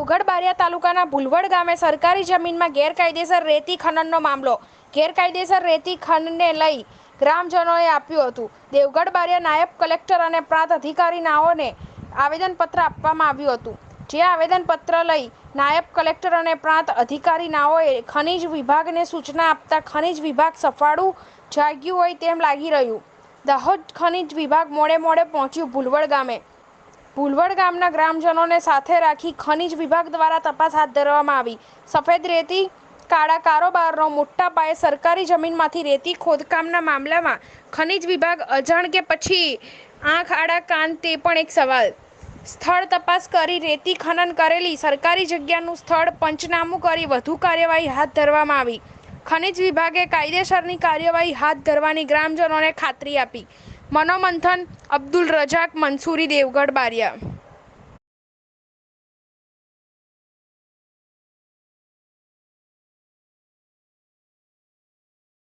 દેવગઢ બારિયા તાલુકાના ભુલવડ ગામે સરકારી જમીનમાં ગેરકાયદેસર રેતી ખનનનો મામલો. ગેરકાયદેસર રેતી ખનનને લઈ ગ્રામજનોએ આપ્યું હતું દેવગઢ બારિયા નાયબ કલેક્ટર અને પ્રાંત અધિકારીનાઓને આવેદનપત્ર આપવામાં આવ્યું હતું. જે આવેદનપત્ર લઈ નાયબ કલેક્ટર અને પ્રાંત અધિકારીનાઓએ ખનીજ વિભાગને સૂચના આપતા ખનીજ વિભાગ સફાળું જાગ્યું હોય તેમ લાગી રહ્યું. દાહોદ ખનીજ વિભાગ મોડે પહોંચ્યું ભુલવડ ગામે. ભુલવડ ગામના ગ્રામજનોને સાથે રાખી ખનીજ વિભાગ દ્વારા તપાસ હાથ ધરવામાં આવી. સફેદ રેતી કાળા કારોબારનો મોટા પાયે સરકારી જમીનમાંથી રેતી ખોદકામના મામલામાં ખનીજ વિભાગ અજાણ કે પછી આંખ આડા કાન તે પણ એક સવાલ. સ્થળ તપાસ કરી રેતી ખનન કરેલી સરકારી જગ્યાનું સ્થળ પંચનામું કરી વધુ કાર્યવાહી હાથ ધરવામાં આવી. ખનીજ વિભાગે કાયદેસરની કાર્યવાહી હાથ ધરવાની ગ્રામજનોને ખાતરી આપી. મનોમંથન અબ્દુલ રજાક મંસૂરી દેવગઢ બારિયા.